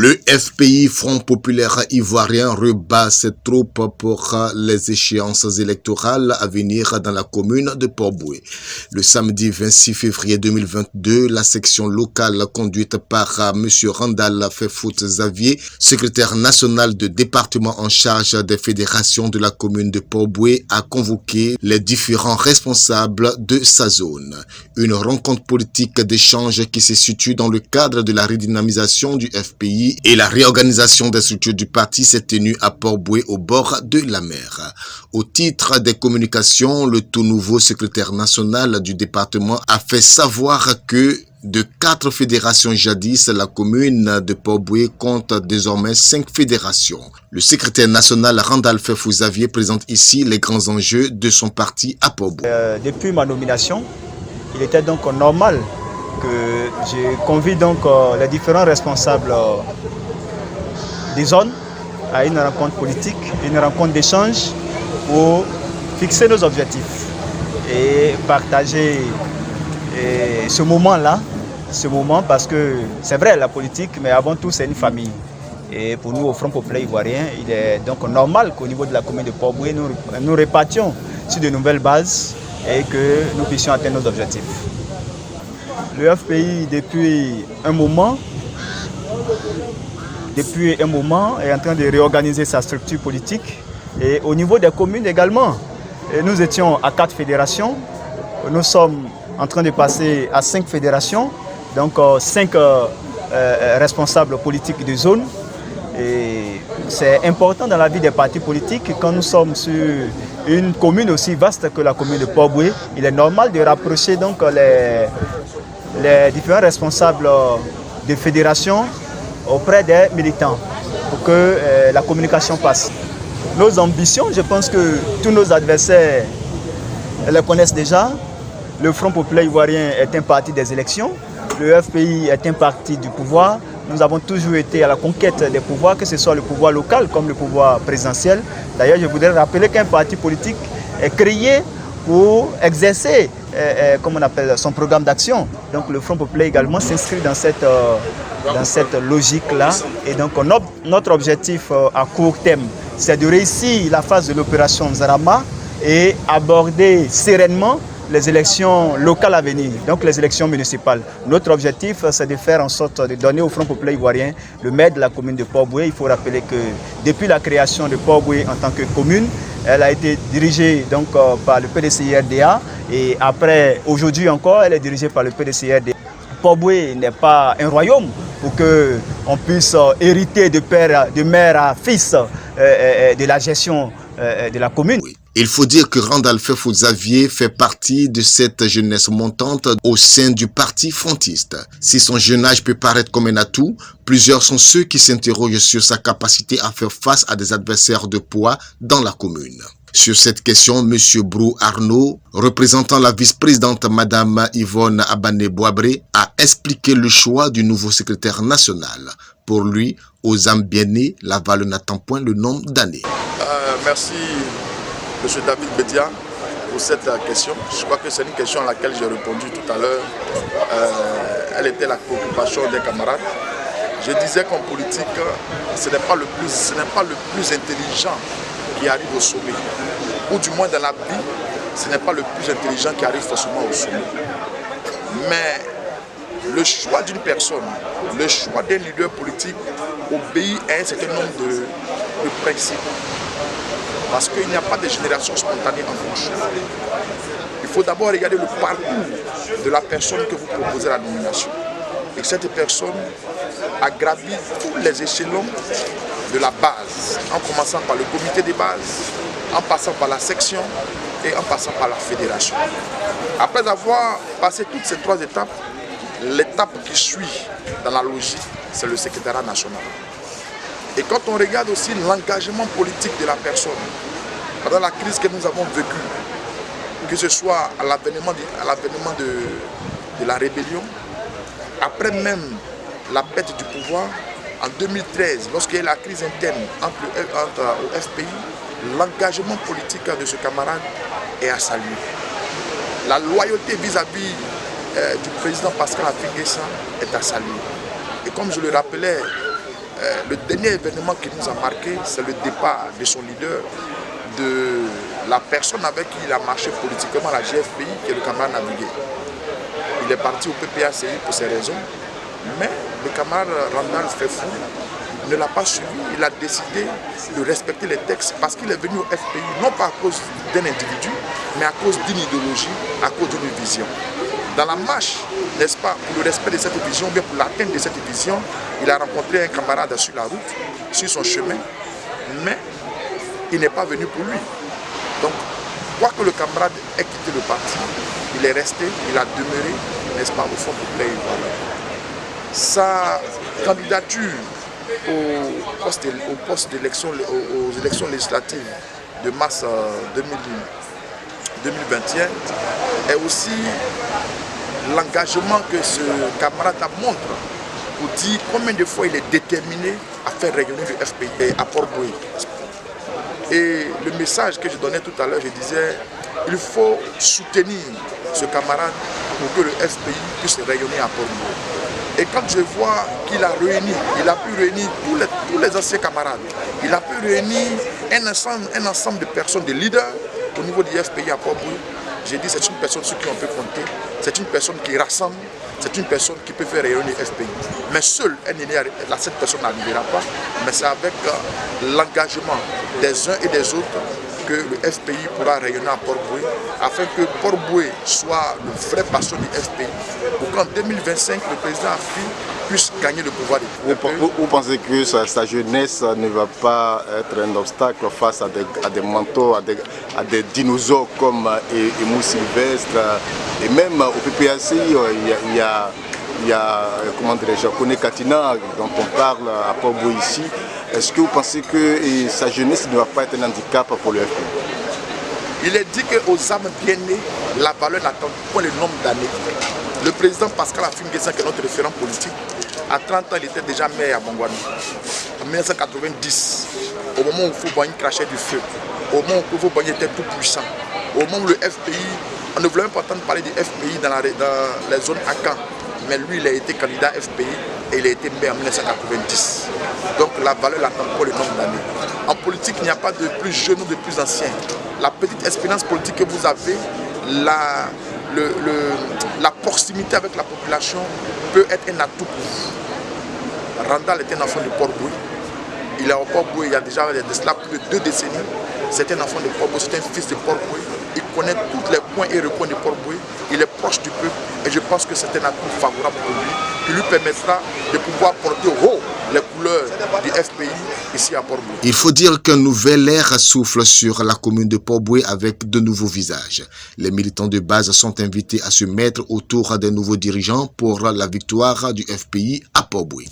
Le FPI, Front Populaire Ivoirien, rebat ses troupes pour les échéances électorales à venir dans la commune de Port-Boué. Le samedi 26 février 2022, la section locale conduite par M. Randal Fefout-Xavier, secrétaire national de département en charge des fédérations de la commune de Port-Boué, a convoqué les différents responsables de sa zone. Une rencontre politique d'échange qui se situe dans le cadre de la redynamisation du FPI et la réorganisation des structures du parti s'est tenue à Port-Boué au bord de la mer. Au titre des communications, le tout nouveau secrétaire national du département a fait savoir que de 4 fédérations jadis, la commune de Port-Boué compte désormais 5 fédérations. Le secrétaire national Randal Fefout-Xavier présente ici les grands enjeux de son parti à Port-Boué. Depuis ma nomination, il était donc normal que je convie donc les différents responsables des zones à une rencontre politique, une rencontre d'échange pour fixer nos objectifs et partager ce moment-là, parce que c'est vrai la politique, mais avant tout c'est une famille. Et pour nous au Front Populaire Ivoirien, il est donc normal qu'au niveau de la commune de Port-Boué, nous répartions sur de nouvelles bases et que nous puissions atteindre nos objectifs. Le FPI, depuis un moment, est en train de réorganiser sa structure politique. Et au niveau des communes également, nous étions à 4 fédérations. Nous sommes en train de passer à 5 fédérations, donc 5 responsables politiques de zone. Et c'est important dans la vie des partis politiques, quand nous sommes sur une commune aussi vaste que la commune de Port-Boué, il est normal de rapprocher donc les différents responsables des fédérations auprès des militants pour que la communication passe. Nos ambitions, je pense que tous nos adversaires les connaissent déjà. Le Front Populaire Ivoirien est un parti des élections. Le FPI est un parti du pouvoir. Nous avons toujours été à la conquête des pouvoirs, que ce soit le pouvoir local comme le pouvoir présidentiel. D'ailleurs, je voudrais rappeler qu'un parti politique est créé pour exercer son programme d'action. Donc le Front Populaire également s'inscrit dans cette logique-là. Et donc notre objectif à court terme, c'est de réussir la phase de l'opération Zarama et aborder sereinement les élections locales à venir, donc les élections municipales. Notre objectif, c'est de faire en sorte de donner au Front Populaire Ivoirien le maire de la commune de Port-Boué. Il faut rappeler que depuis la création de Port-Boué en tant que commune, elle a été dirigée donc par le PDCI-RDA et après, aujourd'hui encore, elle est dirigée par le PDCI-RDA. Port-Boué n'est pas un royaume pour qu'on puisse hériter de mère à fils de la gestion de la commune. Oui. Il faut dire que Randal Fefout-Xavier fait partie de cette jeunesse montante au sein du parti frontiste. Si son jeune âge peut paraître comme un atout, plusieurs sont ceux qui s'interrogent sur sa capacité à faire face à des adversaires de poids dans la commune. Sur cette question, M. Brou Arnaud, représentant la vice-présidente Mme Yvonne Abané-Boabré, a expliqué le choix du nouveau secrétaire national. Pour lui, aux âmes bien nées, la valeur n'attend point le nombre d'années. Merci M. David Bedia pour cette question. Je crois que c'est une question à laquelle j'ai répondu tout à l'heure. Elle était la préoccupation des camarades. Je disais qu'en politique, ce n'est pas le plus intelligent qui arrive au sommet. Ou du moins dans la vie, ce n'est pas le plus intelligent qui arrive forcément au sommet. Mais le choix d'une personne, le choix d'un leader politique obéit à un certain nombre de principes. Parce qu'il n'y a pas de génération spontanée en fonction. Il faut d'abord regarder le parcours de la personne que vous proposez à la nomination. Et cette personne a gravi tous les échelons de la base, en commençant par le comité de base, en passant par la section et en passant par la fédération. Après avoir passé toutes ces 3 étapes, l'étape qui suit dans la logique, c'est le secrétariat national. Et quand on regarde aussi l'engagement politique de la personne, pendant la crise que nous avons vécue, que ce soit à l'avènement de la rébellion, après même la perte du pouvoir, en 2013, lorsqu'il y a eu la crise interne au FPI, l'engagement politique de ce camarade est à saluer. La loyauté vis-à-vis du président Pascal Affi N'Guessan est à saluer. Et comme je le rappelais Le dernier événement qui nous a marqué, c'est le départ de son leader, de la personne avec qui il a marché politiquement à la GFPI, qui est le camarade Navigué. Il est parti au PPACI pour ces raisons, mais le camarade Randal Fefou ne l'a pas suivi. Il a décidé de respecter les textes parce qu'il est venu au FPI, non pas à cause d'un individu, mais à cause d'une idéologie, à cause d'une vision. Dans la marche, n'est-ce pas, pour le respect de cette vision, ou bien pour l'atteinte de cette vision, il a rencontré un camarade sur la route, sur son chemin, mais il n'est pas venu pour lui. Donc, quoique le camarade ait quitté le parti, il est resté, il a demeuré, n'est-ce pas, au fond populaire ivoirien. Sa candidature au poste d'élection, aux élections législatives de mars 2021 est aussi l'engagement que ce camarade montre pour dire combien de fois il est déterminé à faire rayonner le FPI à Port-Boué. Et le message que je donnais tout à l'heure, je disais, il faut soutenir ce camarade pour que le FPI puisse rayonner à Port-Boué. Et quand je vois qu'il a réuni, il a pu réunir tous les anciens camarades, il a pu réunir un ensemble de personnes, de leaders au niveau du FPI à Port-Boué, j'ai dit c'est une personne sur qui on peut compter, c'est une personne qui rassemble, c'est une personne qui peut faire rayonner le FPI. Mais seule, cette personne n'arrivera pas, mais c'est avec l'engagement des uns et des autres que le FPI pourra rayonner à Port-Boué, afin que Port-Boué soit le vrai bastion du FPI, pour qu'en 2025, le président Afri puisse gagner le pouvoir. Vous pensez que sa jeunesse ne va pas être un obstacle face à des mentors, à des dinosaures comme Emou Sylvestre, et même au PPACI, il y a comment dirais-je, Koné Katina, dont on parle à Port-Boué ici. Est-ce que vous pensez que sa jeunesse ne va pas être un handicap pour le FPI? Il est dit qu'aux âmes bien nées, la valeur n'attend pas le nombre d'années. Le président Pascal Afim-Gessant, qui est notre référent politique, à 30 ans, il était déjà maire à Bongouani. En 1990, au moment où Fouboigny crachait du feu, au moment où Fouboigny était tout puissant, au moment où le FPI, on ne voulait même pas entendre parler du FPI dans les zones à Caen, mais lui, il a été candidat FPI et il a été maire en 1990. Donc la valeur n'attend pas le nombre d'années. En politique, il n'y a pas de plus jeune ou de plus ancien. La petite expérience politique que vous avez, la proximité avec la population peut être un atout pour vous. Randal est un enfant de Port-Boué. Il est au Port-Boué il y a déjà cela plus de 2 décennies. C'est un enfant de Port-Boué, c'est un fils de Port-Boué. Il connaît tous les points et recoins de Port-Boué. Il est proche du peuple et je pense que c'est un atout favorable pour lui qui lui permettra de pouvoir porter haut les couleurs du FPI ici à Port-Boué. Il faut dire qu'un nouvel air souffle sur la commune de Port-Boué avec de nouveaux visages. Les militants de base sont invités à se mettre autour des nouveaux dirigeants pour la victoire du FPI à Port-Boué.